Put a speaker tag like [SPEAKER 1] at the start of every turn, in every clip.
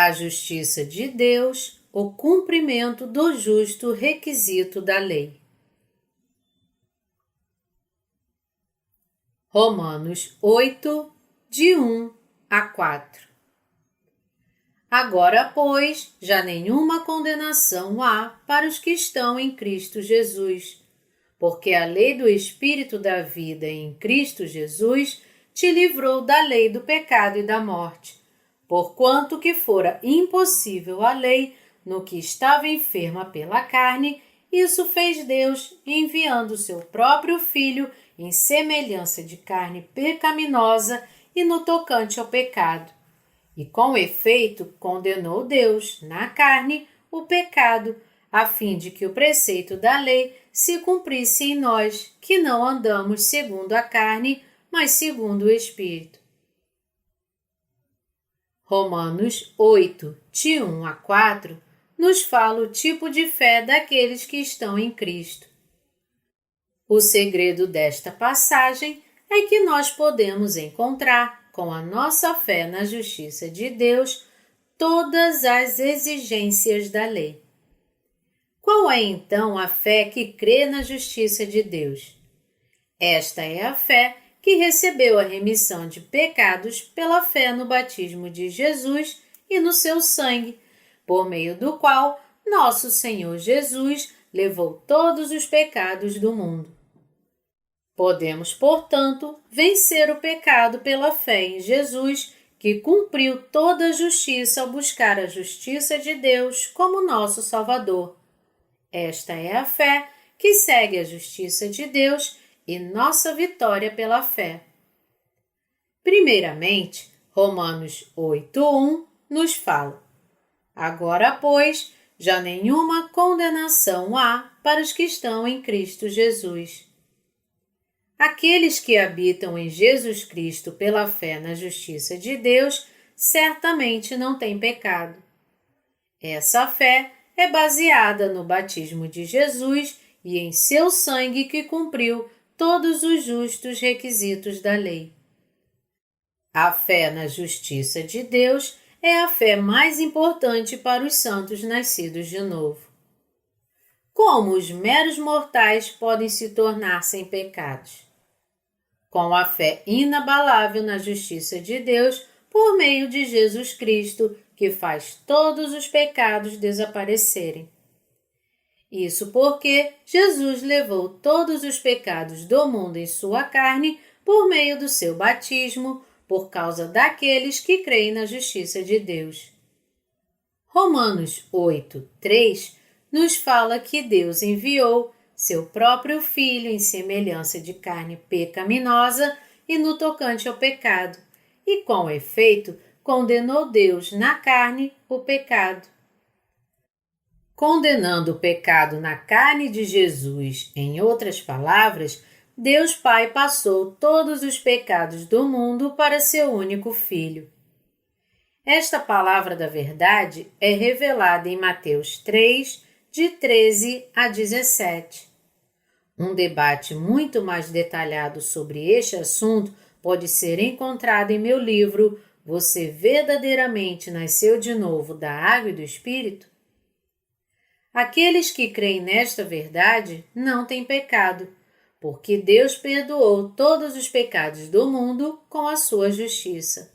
[SPEAKER 1] A justiça de Deus, o cumprimento do justo requisito da lei. Romanos 8, de 1 a 4. Agora, pois, já nenhuma condenação há para os que estão em Cristo Jesus, porque a lei do Espírito da vida em Cristo Jesus te livrou da lei do pecado e da morte, porquanto que fora impossível a lei no que estava enferma pela carne, isso fez Deus, enviando seu próprio Filho em semelhança de carne pecaminosa e no tocante ao pecado. E com efeito condenou Deus, na carne, o pecado, a fim de que o preceito da lei se cumprisse em nós, que não andamos segundo a carne, mas segundo o Espírito. Romanos 8, de 1 a 4, nos fala o tipo de fé daqueles que estão em Cristo. O segredo desta passagem é que nós podemos encontrar, com a nossa fé na justiça de Deus, todas as exigências da lei. Qual é então a fé que crê na justiça de Deus? Esta é a fé que recebeu a remissão de pecados pela fé no batismo de Jesus e no seu sangue, por meio do qual nosso Senhor Jesus levou todos os pecados do mundo. Podemos, portanto, vencer o pecado pela fé em Jesus, que cumpriu toda a justiça ao buscar a justiça de Deus como nosso Salvador. Esta é a fé que segue a justiça de Deus e nossa vitória pela fé. Primeiramente, Romanos 8:1 nos fala: Agora, pois, já nenhuma condenação há para os que estão em Cristo Jesus. Aqueles que habitam em Jesus Cristo pela fé na justiça de Deus certamente não têm pecado. Essa fé é baseada no batismo de Jesus e em seu sangue que cumpriu todos os justos requisitos da lei. A fé na justiça de Deus é a fé mais importante para os santos nascidos de novo. Como os meros mortais podem se tornar sem pecados? Com a fé inabalável na justiça de Deus por meio de Jesus Cristo, que faz todos os pecados desaparecerem. Isso porque Jesus levou todos os pecados do mundo em sua carne por meio do seu batismo, por causa daqueles que creem na justiça de Deus. Romanos 8:3 nos fala que Deus enviou seu próprio Filho em semelhança de carne pecaminosa e no tocante ao pecado, e com efeito condenou Deus na carne o pecado. Condenando o pecado na carne de Jesus, em outras palavras, Deus Pai passou todos os pecados do mundo para seu único Filho. Esta palavra da verdade é revelada em Mateus 3, de 13 a 17. Um debate muito mais detalhado sobre este assunto pode ser encontrado em meu livro Você verdadeiramente nasceu de novo da água e do Espírito? Aqueles que creem nesta verdade não têm pecado, porque Deus perdoou todos os pecados do mundo com a sua justiça.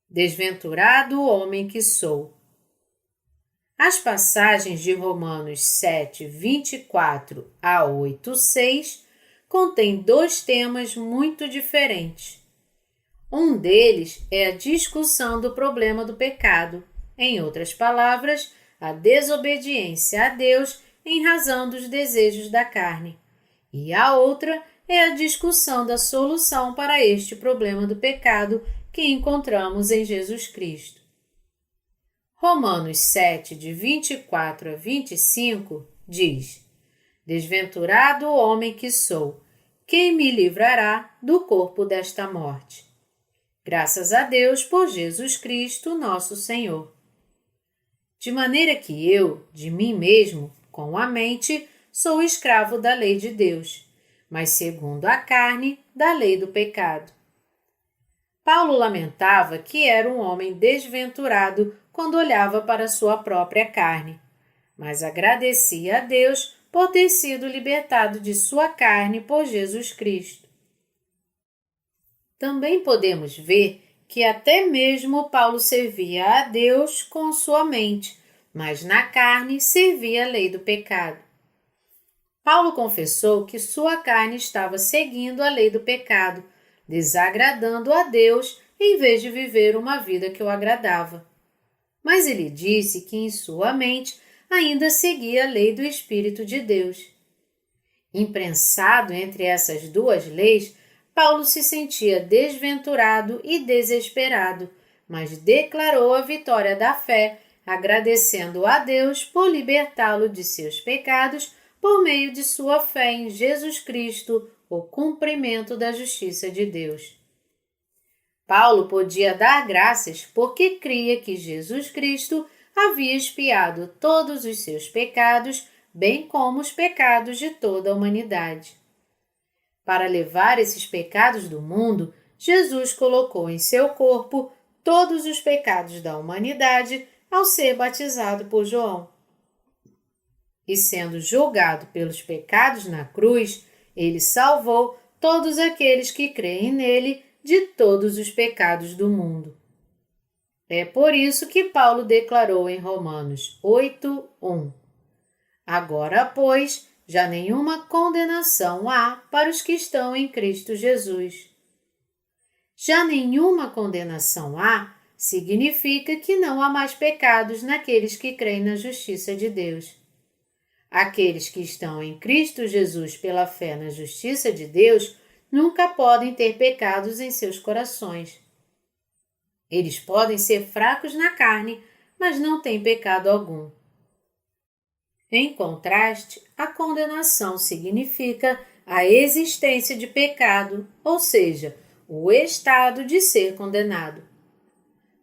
[SPEAKER 1] Desventurado o homem que sou. As passagens de Romanos 7, 24 a 8, 6 contêm dois temas muito diferentes. Um deles é a discussão do problema do pecado, em outras palavras, a desobediência a Deus em razão dos desejos da carne. E a outra é a discussão da solução para este problema do pecado que encontramos em Jesus Cristo. Romanos 7, de 24 a 25, diz: Desventurado o homem que sou, quem me livrará do corpo desta morte? Graças a Deus por Jesus Cristo, nosso Senhor. De maneira que eu, de mim mesmo, com a mente, sou escravo da lei de Deus, mas segundo a carne, da lei do pecado. Paulo lamentava que era um homem desventurado quando olhava para sua própria carne, mas agradecia a Deus por ter sido libertado de sua carne por Jesus Cristo. Também podemos ver que até mesmo Paulo servia a Deus com sua mente, mas na carne servia a lei do pecado. Paulo confessou que sua carne estava seguindo a lei do pecado, desagradando a Deus em vez de viver uma vida que o agradava. Mas ele disse que em sua mente ainda seguia a lei do Espírito de Deus. Imprensado entre essas duas leis, Paulo se sentia desventurado e desesperado, mas declarou a vitória da fé, agradecendo a Deus por libertá-lo de seus pecados por meio de sua fé em Jesus Cristo, o cumprimento da justiça de Deus. Paulo podia dar graças porque cria que Jesus Cristo havia expiado todos os seus pecados, bem como os pecados de toda a humanidade. Para levar esses pecados do mundo, Jesus colocou em seu corpo todos os pecados da humanidade ao ser batizado por João. E sendo julgado pelos pecados na cruz, ele salvou todos aqueles que creem nele de todos os pecados do mundo. É por isso que Paulo declarou em Romanos 8:1: Agora, pois, já nenhuma condenação há para os que estão em Cristo Jesus. Já nenhuma condenação há significa que não há mais pecados naqueles que creem na justiça de Deus. Aqueles que estão em Cristo Jesus pela fé na justiça de Deus nunca podem ter pecados em seus corações. Eles podem ser fracos na carne, mas não têm pecado algum. Em contraste, a condenação significa a existência de pecado, ou seja, o estado de ser condenado.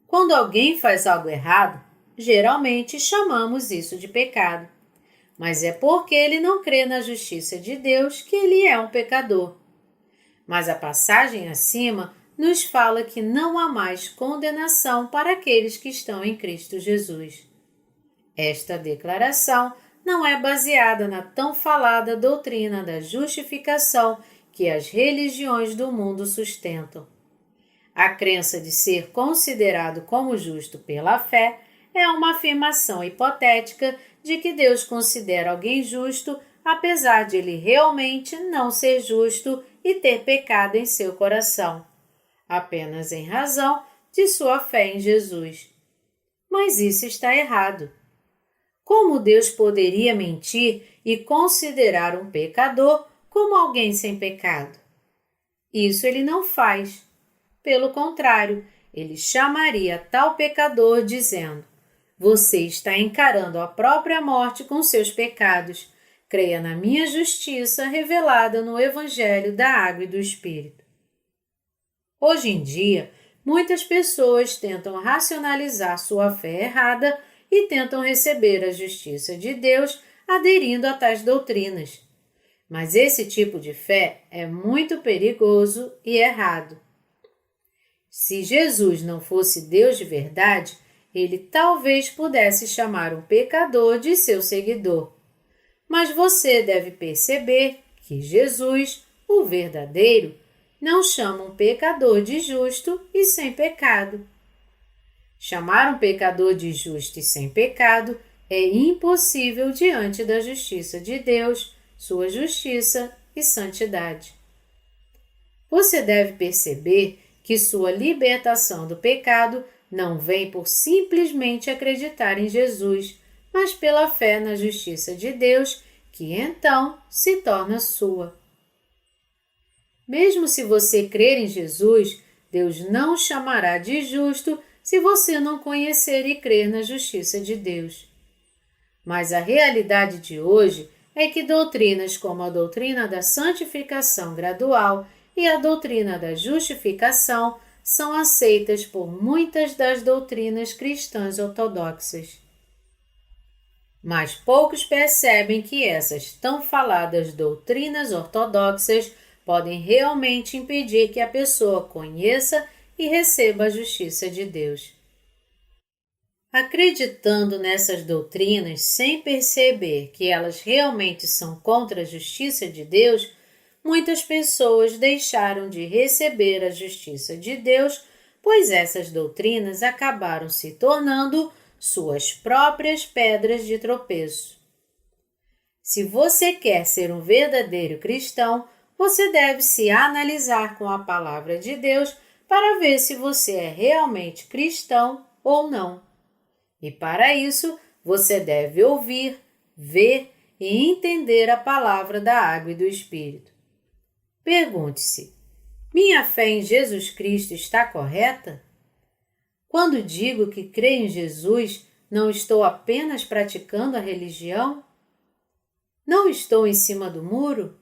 [SPEAKER 1] Quando alguém faz algo errado, geralmente chamamos isso de pecado. Mas é porque ele não crê na justiça de Deus que ele é um pecador. Mas a passagem acima nos fala que não há mais condenação para aqueles que estão em Cristo Jesus. Esta declaração não é baseada na tão falada doutrina da justificação que as religiões do mundo sustentam. A crença de ser considerado como justo pela fé é uma afirmação hipotética de que Deus considera alguém justo, apesar de ele realmente não ser justo e ter pecado em seu coração, apenas em razão de sua fé em Jesus. Mas isso está errado. Como Deus poderia mentir e considerar um pecador como alguém sem pecado? Isso ele não faz. Pelo contrário, ele chamaria tal pecador dizendo: Você está encarando a própria morte com seus pecados. Creia na minha justiça revelada no Evangelho da Água e do Espírito. Hoje em dia, muitas pessoas tentam racionalizar sua fé errada e tentam receber a justiça de Deus aderindo a tais doutrinas. Mas esse tipo de fé é muito perigoso e errado. Se Jesus não fosse Deus de verdade, ele talvez pudesse chamar um pecador de seu seguidor. Mas você deve perceber que Jesus, o verdadeiro, não chama um pecador de justo e sem pecado. Chamar um pecador de justo e sem pecado é impossível diante da justiça de Deus, sua justiça e santidade. Você deve perceber que sua libertação do pecado não vem por simplesmente acreditar em Jesus, mas pela fé na justiça de Deus, que então se torna sua. Mesmo se você crer em Jesus, Deus não o chamará de justo se você não conhecer e crer na justiça de Deus. Mas a realidade de hoje é que doutrinas como a doutrina da santificação gradual e a doutrina da justificação são aceitas por muitas das doutrinas cristãs ortodoxas. Mas poucos percebem que essas tão faladas doutrinas ortodoxas podem realmente impedir que a pessoa conheça e receba a justiça de Deus. Acreditando nessas doutrinas sem perceber que elas realmente são contra a justiça de Deus, muitas pessoas deixaram de receber a justiça de Deus, pois essas doutrinas acabaram se tornando suas próprias pedras de tropeço. Se você quer ser um verdadeiro cristão, você deve se analisar com a palavra de Deus para ver se você é realmente cristão ou não. E para isso, você deve ouvir, ver e entender a palavra da água e do Espírito. Pergunte-se: minha fé em Jesus Cristo está correta? Quando digo que creio em Jesus, não estou apenas praticando a religião? Não estou em cima do muro?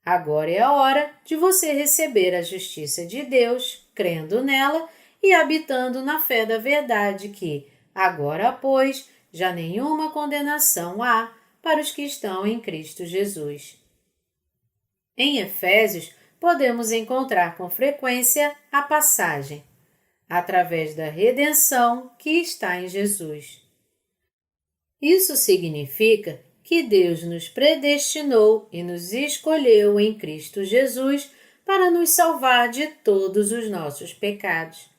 [SPEAKER 1] Agora é a hora de você receber a justiça de Deus, crendo nela e habitando na fé da verdade que, agora, pois, já nenhuma condenação há para os que estão em Cristo Jesus. Em Efésios, podemos encontrar com frequência a passagem através da redenção que está em Jesus. Isso significa que Deus nos predestinou e nos escolheu em Cristo Jesus para nos salvar de todos os nossos pecados.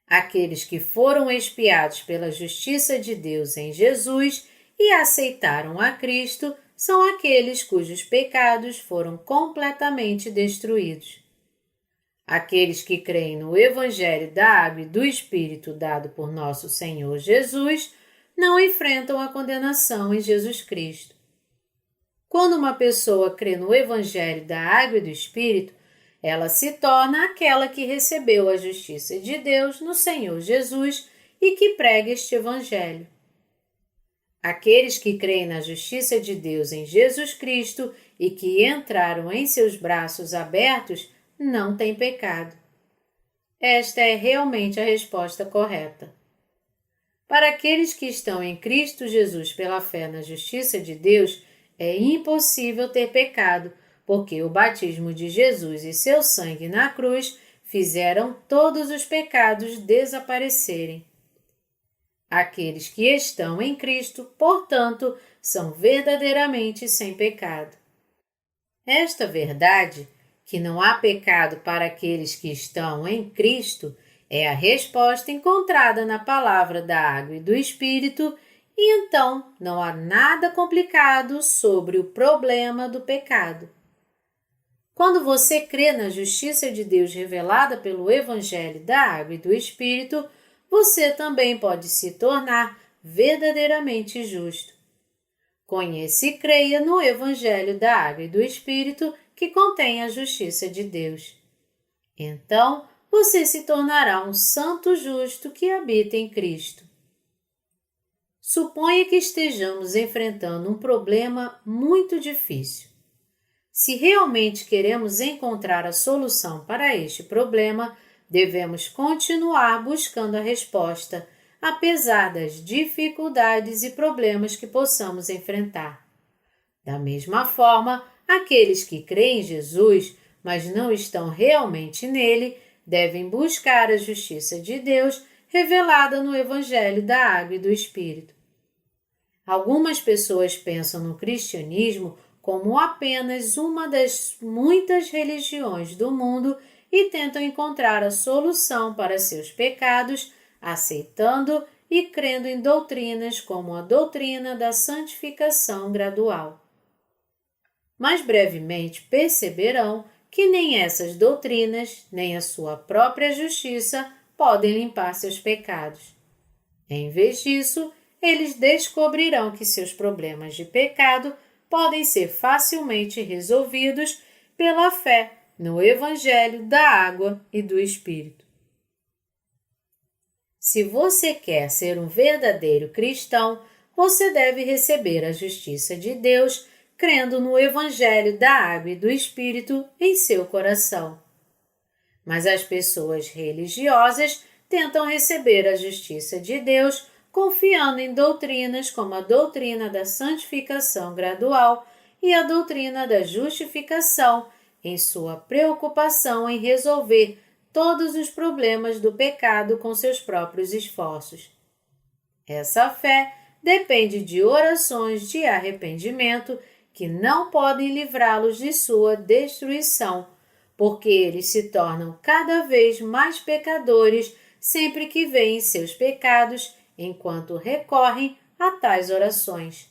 [SPEAKER 1] Aqueles que foram expiados pela justiça de Deus em Jesus e aceitaram a Cristo são aqueles cujos pecados foram completamente destruídos. Aqueles que creem no Evangelho da Água e do Espírito dado por nosso Senhor Jesus não enfrentam a condenação em Jesus Cristo. Quando uma pessoa crê no Evangelho da Água e do Espírito, ela se torna aquela que recebeu a justiça de Deus no Senhor Jesus e que prega este Evangelho. Aqueles que creem na justiça de Deus em Jesus Cristo e que entraram em seus braços abertos não têm pecado. Esta é realmente a resposta correta. Para aqueles que estão em Cristo Jesus pela fé na justiça de Deus, é impossível ter pecado, porque o batismo de Jesus e seu sangue na cruz fizeram todos os pecados desaparecerem. Aqueles que estão em Cristo, portanto, são verdadeiramente sem pecado. Esta verdade, que não há pecado para aqueles que estão em Cristo, é a resposta encontrada na palavra da água e do Espírito, e então não há nada complicado sobre o problema do pecado. Quando você crê na justiça de Deus revelada pelo Evangelho da Água e do Espírito, você também pode se tornar verdadeiramente justo. Conheça e creia no Evangelho da Água e do Espírito que contém a justiça de Deus. Então, você se tornará um santo justo que habita em Cristo. Suponha que estejamos enfrentando um problema muito difícil. Se realmente queremos encontrar a solução para este problema, devemos continuar buscando a resposta, apesar das dificuldades e problemas que possamos enfrentar. Da mesma forma, aqueles que creem em Jesus, mas não estão realmente nele, devem buscar a justiça de Deus revelada no Evangelho da Água e do Espírito. Algumas pessoas pensam no cristianismo como apenas uma das muitas religiões do mundo e tentam encontrar a solução para seus pecados, aceitando e crendo em doutrinas como a doutrina da santificação gradual. Mas brevemente perceberão que nem essas doutrinas, nem a sua própria justiça podem limpar seus pecados. Em vez disso, eles descobrirão que seus problemas de pecado podem ser facilmente resolvidos pela fé no Evangelho da Água e do Espírito. Se você quer ser um verdadeiro cristão, você deve receber a justiça de Deus crendo no Evangelho da Água e do Espírito em seu coração. Mas as pessoas religiosas tentam receber a justiça de Deus confiando em doutrinas como a doutrina da santificação gradual e a doutrina da justificação, em sua preocupação em resolver todos os problemas do pecado com seus próprios esforços. Essa fé depende de orações de arrependimento que não podem livrá-los de sua destruição, porque eles se tornam cada vez mais pecadores sempre que veem seus pecados enquanto recorrem a tais orações.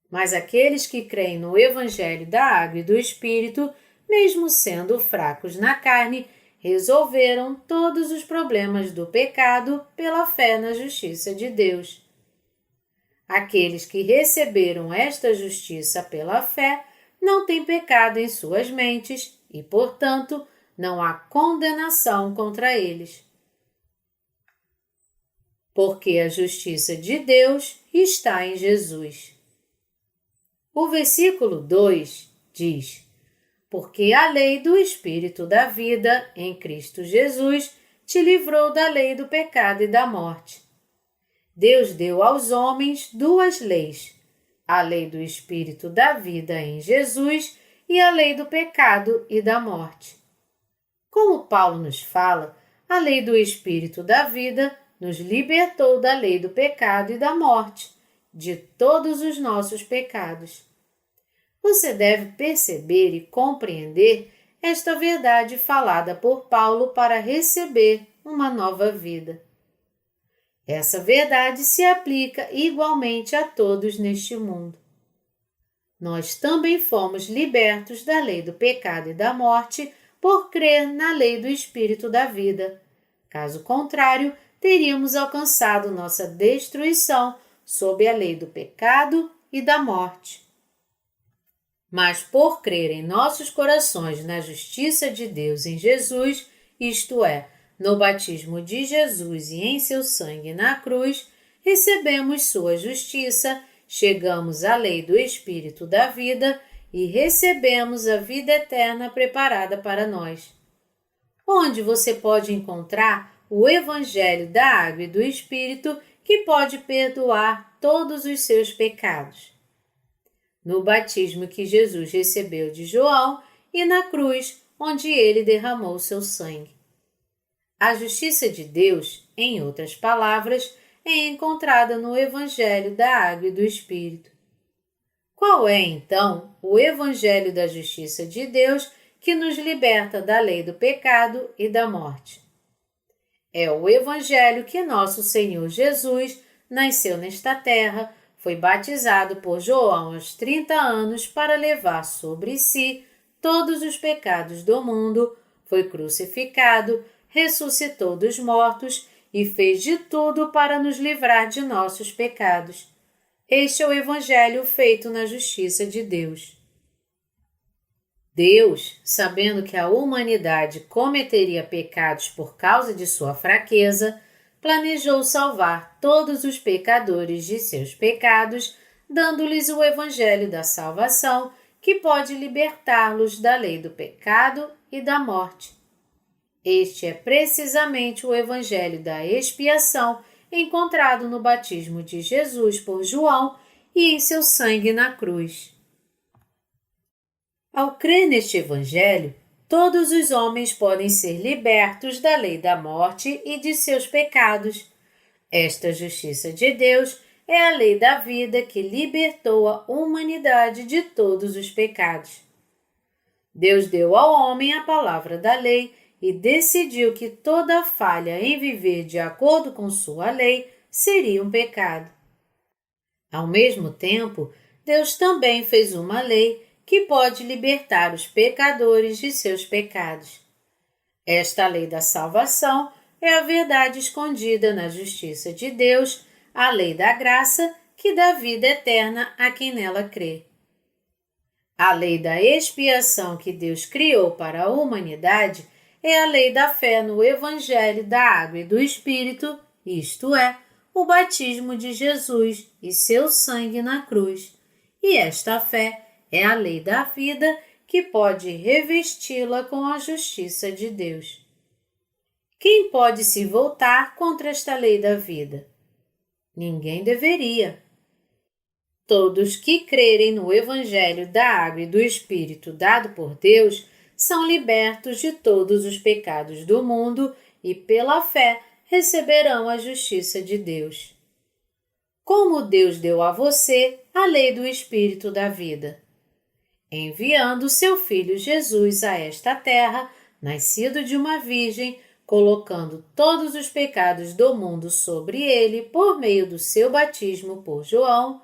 [SPEAKER 1] Mas aqueles que creem no Evangelho da Água e do Espírito, mesmo sendo fracos na carne, resolveram todos os problemas do pecado pela fé na justiça de Deus. Aqueles que receberam esta justiça pela fé não têm pecado em suas mentes e, portanto, não há condenação contra eles. Porque a justiça de Deus está em Jesus. O versículo 2 diz: Porque a lei do Espírito da vida em Cristo Jesus te livrou da lei do pecado e da morte. Deus deu aos homens duas leis, a lei do Espírito da vida em Jesus e a lei do pecado e da morte. Como Paulo nos fala, a lei do Espírito da vida nos libertou da lei do pecado e da morte, de todos os nossos pecados. Você deve perceber e compreender esta verdade falada por Paulo para receber uma nova vida. Essa verdade se aplica igualmente a todos neste mundo. Nós também fomos libertos da lei do pecado e da morte por crer na lei do Espírito da vida. Caso contrário, teríamos alcançado nossa destruição sob a lei do pecado e da morte. Mas por crer em nossos corações na justiça de Deus em Jesus, isto é, no batismo de Jesus e em seu sangue na cruz, recebemos sua justiça, chegamos à lei do Espírito da vida e recebemos a vida eterna preparada para nós. Onde você pode encontrar o Evangelho da Água e do Espírito que pode perdoar todos os seus pecados? No batismo que Jesus recebeu de João e na cruz, onde ele derramou seu sangue. A justiça de Deus, em outras palavras, é encontrada no Evangelho da Água e do Espírito. Qual é, então, o Evangelho da justiça de Deus que nos liberta da lei do pecado e da morte? É o Evangelho que nosso Senhor Jesus nasceu nesta terra, foi batizado por João aos 30 anos para levar sobre si todos os pecados do mundo, foi crucificado, ressuscitou dos mortos e fez de tudo para nos livrar de nossos pecados. Este é o Evangelho feito na justiça de Deus. Deus, sabendo que a humanidade cometeria pecados por causa de sua fraqueza, planejou salvar todos os pecadores de seus pecados, dando-lhes o Evangelho da salvação, que pode libertá-los da lei do pecado e da morte. Este é precisamente o Evangelho da expiação encontrado no batismo de Jesus por João e em seu sangue na cruz. Ao crer neste Evangelho, todos os homens podem ser libertos da lei da morte e de seus pecados. Esta justiça de Deus é a lei da vida que libertou a humanidade de todos os pecados. Deus deu ao homem a palavra da lei e decidiu que toda falha em viver de acordo com sua lei seria um pecado. Ao mesmo tempo, Deus também fez uma lei que pode libertar os pecadores de seus pecados. Esta lei da salvação é a verdade escondida na justiça de Deus, a lei da graça que dá vida eterna a quem nela crê. A lei da expiação que Deus criou para a humanidade é a lei da fé no Evangelho da Água e do Espírito, isto é, o batismo de Jesus e seu sangue na cruz. E esta fé é a lei da vida que pode revesti-la com a justiça de Deus. Quem pode se voltar contra esta lei da vida? Ninguém deveria. Todos que crerem no Evangelho da Água e do Espírito dado por Deus são libertos de todos os pecados do mundo e, pela fé, receberão a justiça de Deus. Como Deus deu a você a lei do Espírito da vida? Enviando seu Filho Jesus a esta terra, nascido de uma virgem, colocando todos os pecados do mundo sobre ele por meio do seu batismo por João,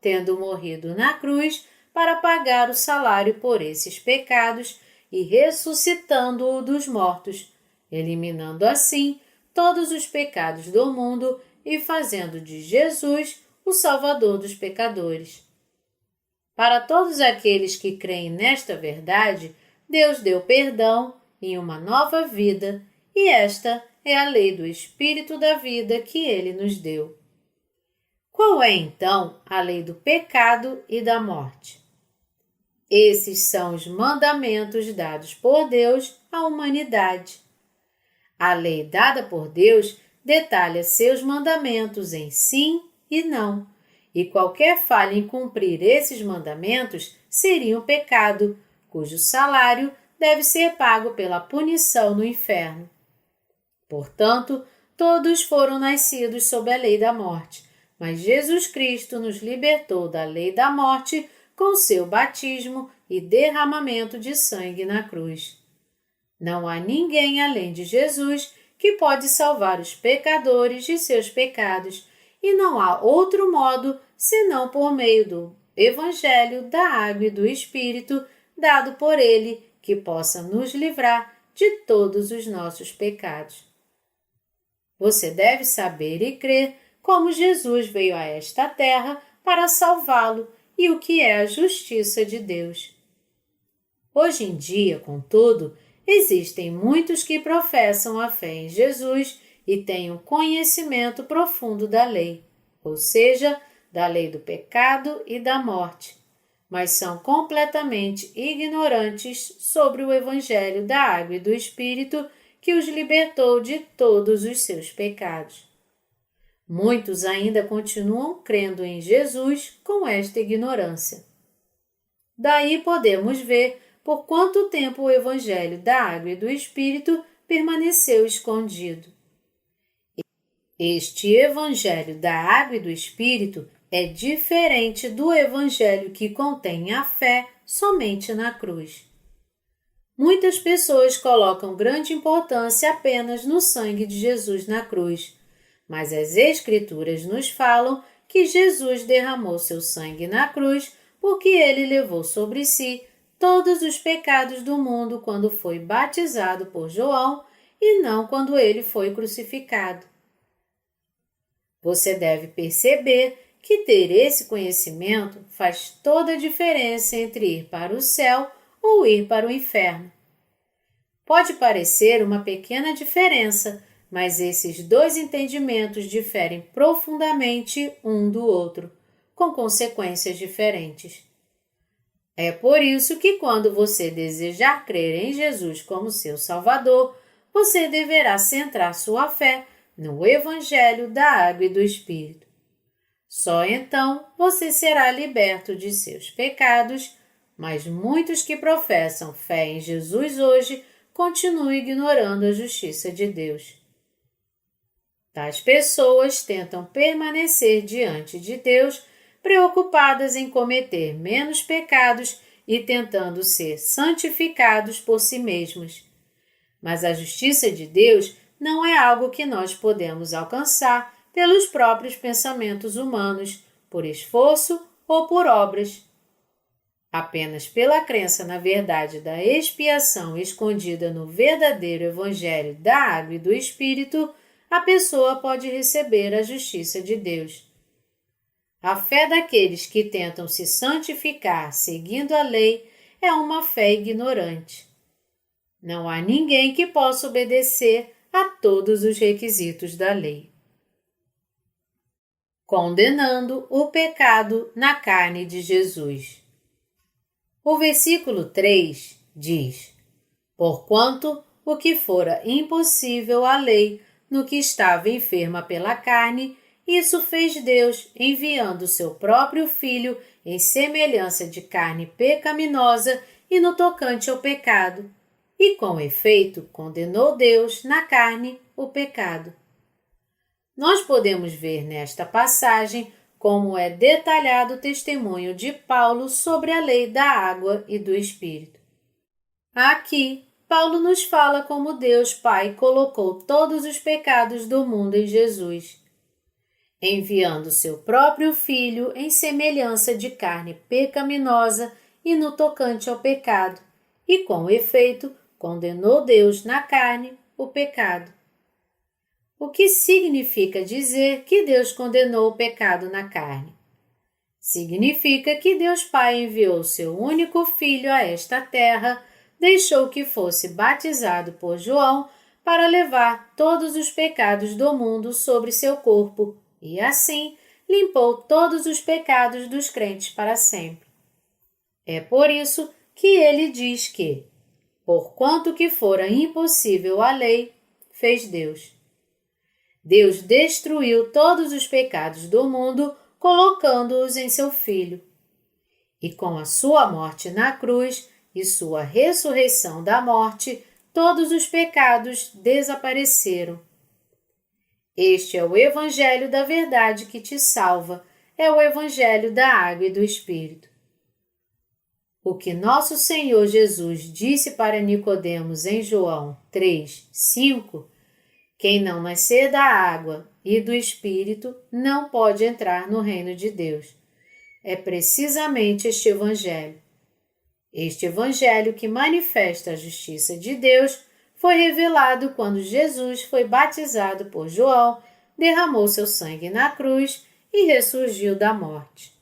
[SPEAKER 1] tendo morrido na cruz para pagar o salário por esses pecados e ressuscitando-o dos mortos, eliminando assim todos os pecados do mundo e fazendo de Jesus o Salvador dos pecadores. Para todos aqueles que creem nesta verdade, Deus deu perdão e uma nova vida, e esta é a lei do Espírito da vida que Ele nos deu. Qual é, então, a lei do pecado e da morte? Esses são os mandamentos dados por Deus à humanidade. A lei dada por Deus detalha seus mandamentos em sim e não, e qualquer falha em cumprir esses mandamentos seria um pecado, cujo salário deve ser pago pela punição no inferno. Portanto, todos foram nascidos sob a lei da morte, mas Jesus Cristo nos libertou da lei da morte com seu batismo e derramamento de sangue na cruz. Não há ninguém além de Jesus que pode salvar os pecadores de seus pecados, e não há outro modo senão por meio do Evangelho da Água e do Espírito dado por Ele, que possa nos livrar de todos os nossos pecados. Você deve saber e crer como Jesus veio a esta terra para salvá-lo e o que é a justiça de Deus. Hoje em dia, contudo, existem muitos que professam a fé em Jesus e têm um conhecimento profundo da lei, ou seja, da lei do pecado e da morte, mas são completamente ignorantes sobre o Evangelho da Água e do Espírito que os libertou de todos os seus pecados. Muitos ainda continuam crendo em Jesus com esta ignorância. Daí podemos ver por quanto tempo o Evangelho da Água e do Espírito permaneceu escondido. Este Evangelho da Água e do Espírito é diferente do Evangelho que contém a fé somente na cruz. Muitas pessoas colocam grande importância apenas no sangue de Jesus na cruz, mas as Escrituras nos falam que Jesus derramou seu sangue na cruz porque ele levou sobre si todos os pecados do mundo quando foi batizado por João e não quando ele foi crucificado. Você deve perceber que ter esse conhecimento faz toda a diferença entre ir para o céu ou ir para o inferno. Pode parecer uma pequena diferença, mas esses dois entendimentos diferem profundamente um do outro, com consequências diferentes. É por isso que quando você desejar crer em Jesus como seu Salvador, você deverá centrar sua fé no Evangelho da Água e do Espírito. Só então você será liberto de seus pecados, mas muitos que professam fé em Jesus hoje continuam ignorando a justiça de Deus. Tais pessoas tentam permanecer diante de Deus, preocupadas em cometer menos pecados e tentando ser santificados por si mesmos. Mas a justiça de Deus não é algo que nós podemos alcançar pelos próprios pensamentos humanos, por esforço ou por obras. Apenas pela crença na verdade da expiação escondida no verdadeiro Evangelho da Água e do Espírito, a pessoa pode receber a justiça de Deus. A fé daqueles que tentam se santificar seguindo a lei é uma fé ignorante. Não há ninguém que possa obedecer a todos os requisitos da lei. Condenando o pecado na carne de Jesus. O versículo 3 diz: Porquanto o que fora impossível à lei, no que estava enferma pela carne, isso fez Deus, enviando seu próprio Filho em semelhança de carne pecaminosa e no tocante ao pecado, e com efeito condenou Deus na carne o pecado. Nós podemos ver nesta passagem como é detalhado o testemunho de Paulo sobre a lei da água e do Espírito. Aqui, Paulo nos fala como Deus Pai colocou todos os pecados do mundo em Jesus, enviando seu próprio Filho em semelhança de carne pecaminosa e no tocante ao pecado, e com efeito condenou Deus na carne o pecado. O que significa dizer que Deus condenou o pecado na carne? Significa que Deus Pai enviou seu único Filho a esta terra, deixou que fosse batizado por João para levar todos os pecados do mundo sobre seu corpo e, assim, limpou todos os pecados dos crentes para sempre. É por isso que ele diz que, porquanto que fora impossível a lei, fez Deus. Deus destruiu todos os pecados do mundo, colocando-os em seu Filho. E com a sua morte na cruz e sua ressurreição da morte, todos os pecados desapareceram. Este é o Evangelho da verdade que te salva, é o Evangelho da água e do Espírito. O que nosso Senhor Jesus disse para Nicodemos em João 3:5, quem não nascer da água e do Espírito não pode entrar no reino de Deus. É precisamente este Evangelho. Este Evangelho que manifesta a justiça de Deus foi revelado quando Jesus foi batizado por João, derramou seu sangue na cruz e ressurgiu da morte.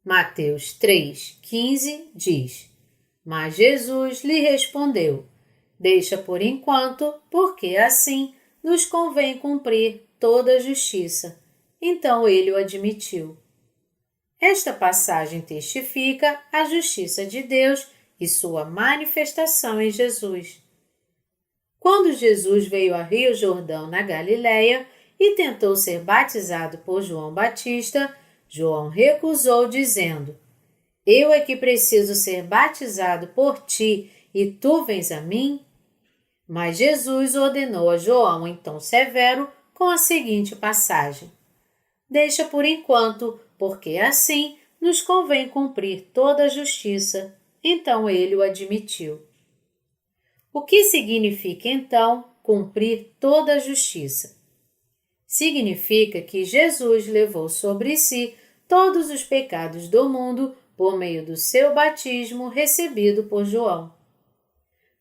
[SPEAKER 1] Mateus 3:15 diz: Mas Jesus lhe respondeu: Deixa por enquanto, porque assim nos convém cumprir toda a justiça. Então ele o admitiu. Esta passagem testifica a justiça de Deus e sua manifestação em Jesus. Quando Jesus veio a Rio Jordão, na Galileia, e tentou ser batizado por João Batista, João recusou, dizendo: Eu é que preciso ser batizado por ti, e tu vens a mim? Mas Jesus ordenou a João em tom severo com a seguinte passagem: Deixa por enquanto, porque assim nos convém cumprir toda a justiça. Então ele o admitiu. O que significa então cumprir toda a justiça? Significa que Jesus levou sobre si todos os pecados do mundo por meio do seu batismo recebido por João.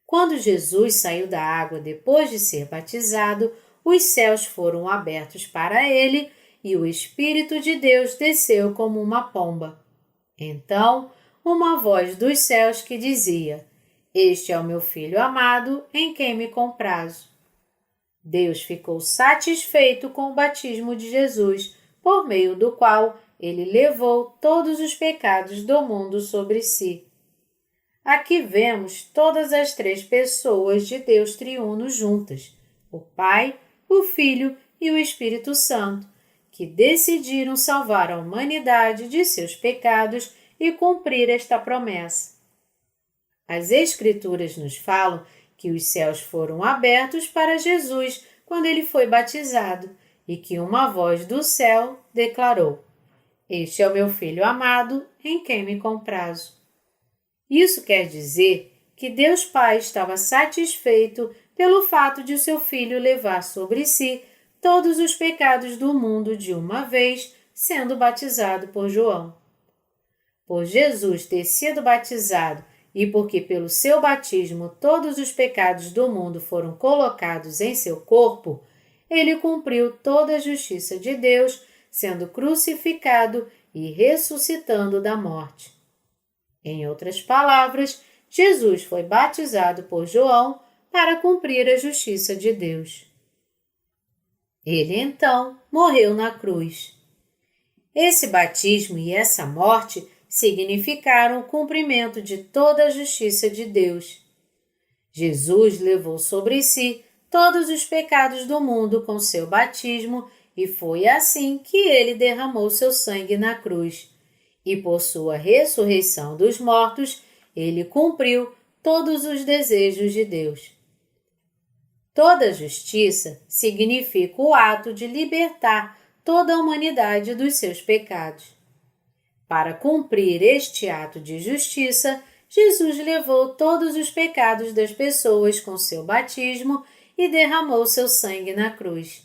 [SPEAKER 1] Quando Jesus saiu da água depois de ser batizado, os céus foram abertos para ele e o Espírito de Deus desceu como uma pomba. Então, uma voz dos céus que dizia: Este é o meu Filho amado, em quem me comprazo. Deus ficou satisfeito com o batismo de Jesus, por meio do qual ele levou todos os pecados do mundo sobre si. Aqui vemos todas as três pessoas de Deus triuno juntas, o Pai, o Filho e o Espírito Santo, que decidiram salvar a humanidade de seus pecados e cumprir esta promessa. As Escrituras nos falam que os céus foram abertos para Jesus quando ele foi batizado e que uma voz do céu declarou: Este é o meu Filho amado, em quem me comprazo. Isso quer dizer que Deus Pai estava satisfeito pelo fato de o seu Filho levar sobre si todos os pecados do mundo de uma vez, sendo batizado por João. Por Jesus ter sido batizado e porque pelo seu batismo todos os pecados do mundo foram colocados em seu corpo, ele cumpriu toda a justiça de Deus, sendo crucificado e ressuscitando da morte. Em outras palavras, Jesus foi batizado por João para cumprir a justiça de Deus. Ele então morreu na cruz. Esse batismo e essa morte significaram o cumprimento de toda a justiça de Deus. Jesus levou sobre si todos os pecados do mundo com seu batismo e foi assim que ele derramou seu sangue na cruz. E por sua ressurreição dos mortos, ele cumpriu todos os desejos de Deus. Toda justiça significa o ato de libertar toda a humanidade dos seus pecados. Para cumprir este ato de justiça, Jesus levou todos os pecados das pessoas com seu batismo e derramou seu sangue na cruz.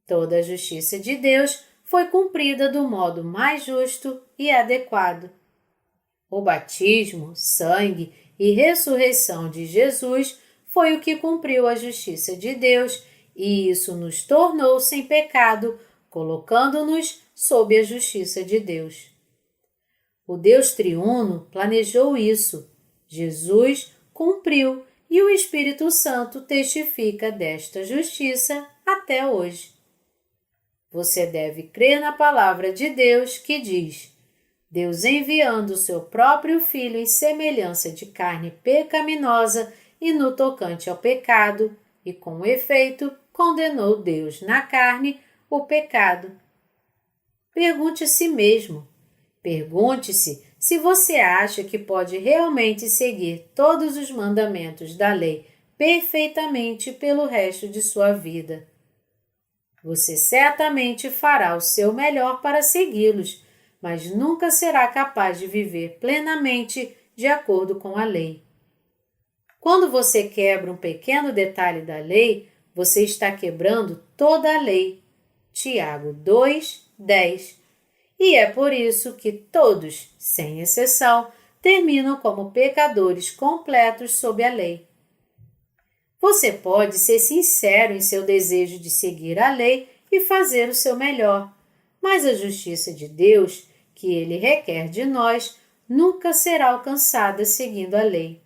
[SPEAKER 1] Toda a justiça de Deus foi cumprida do modo mais justo e adequado. O batismo, sangue e ressurreição de Jesus foi o que cumpriu a justiça de Deus, e isso nos tornou sem pecado, colocando-nos sob a justiça de Deus. O Deus triuno planejou isso. Jesus cumpriu e o Espírito Santo testifica desta justiça até hoje. Você deve crer na palavra de Deus que diz: Deus enviando o seu próprio Filho em semelhança de carne pecaminosa e no tocante ao pecado, e com efeito condenou Deus na carne o pecado. Pergunte a si mesmo. Pergunte-se se você acha que pode realmente seguir todos os mandamentos da lei perfeitamente pelo resto de sua vida. Você certamente fará o seu melhor para segui-los, mas nunca será capaz de viver plenamente de acordo com a lei. Quando você quebra um pequeno detalhe da lei, você está quebrando toda a lei. Tiago 2:10. E é por isso que todos, sem exceção, terminam como pecadores completos sob a lei. Você pode ser sincero em seu desejo de seguir a lei e fazer o seu melhor, mas a justiça de Deus, que Ele requer de nós, nunca será alcançada seguindo a lei.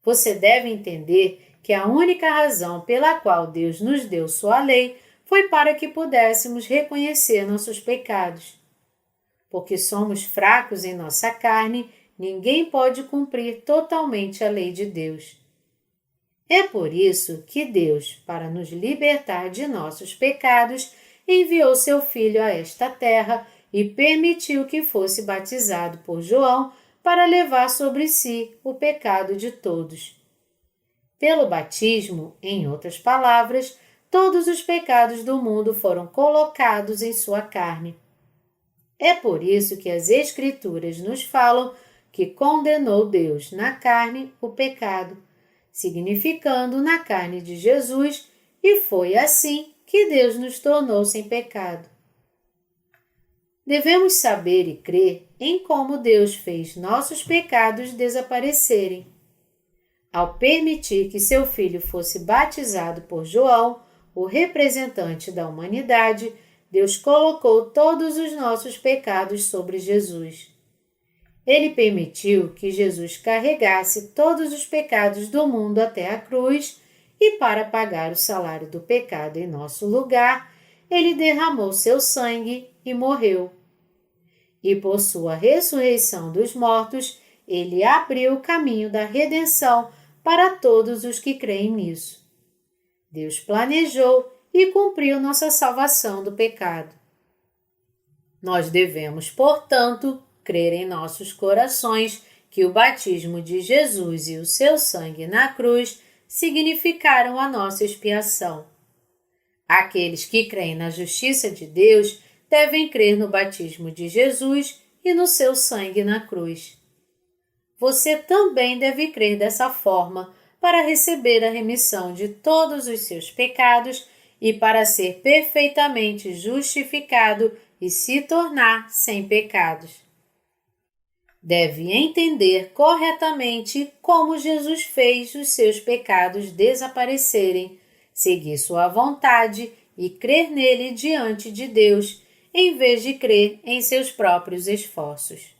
[SPEAKER 1] Você deve entender que a única razão pela qual Deus nos deu sua lei foi para que pudéssemos reconhecer nossos pecados. Porque somos fracos em nossa carne, ninguém pode cumprir totalmente a lei de Deus. É por isso que Deus, para nos libertar de nossos pecados, enviou seu Filho a esta terra e permitiu que fosse batizado por João para levar sobre si o pecado de todos. Pelo batismo, em outras palavras, todos os pecados do mundo foram colocados em sua carne. É por isso que as Escrituras nos falam que condenou Deus na carne o pecado, significando na carne de Jesus, e foi assim que Deus nos tornou sem pecado. Devemos saber e crer em como Deus fez nossos pecados desaparecerem. Ao permitir que seu Filho fosse batizado por João, o representante da humanidade, Deus colocou todos os nossos pecados sobre Jesus. Ele permitiu que Jesus carregasse todos os pecados do mundo até a cruz e, para pagar o salário do pecado em nosso lugar, ele derramou seu sangue e morreu. E por sua ressurreição dos mortos, ele abriu o caminho da redenção para todos os que creem nisso. Deus planejou e cumpriu nossa salvação do pecado. Nós devemos, portanto, crer em nossos corações que o batismo de Jesus e o seu sangue na cruz significaram a nossa expiação. Aqueles que creem na justiça de Deus devem crer no batismo de Jesus e no seu sangue na cruz. Você também deve crer dessa forma para receber a remissão de todos os seus pecados e para ser perfeitamente justificado e se tornar sem pecados. Deve entender corretamente como Jesus fez os seus pecados desaparecerem, seguir sua vontade e crer nele diante de Deus, em vez de crer em seus próprios esforços.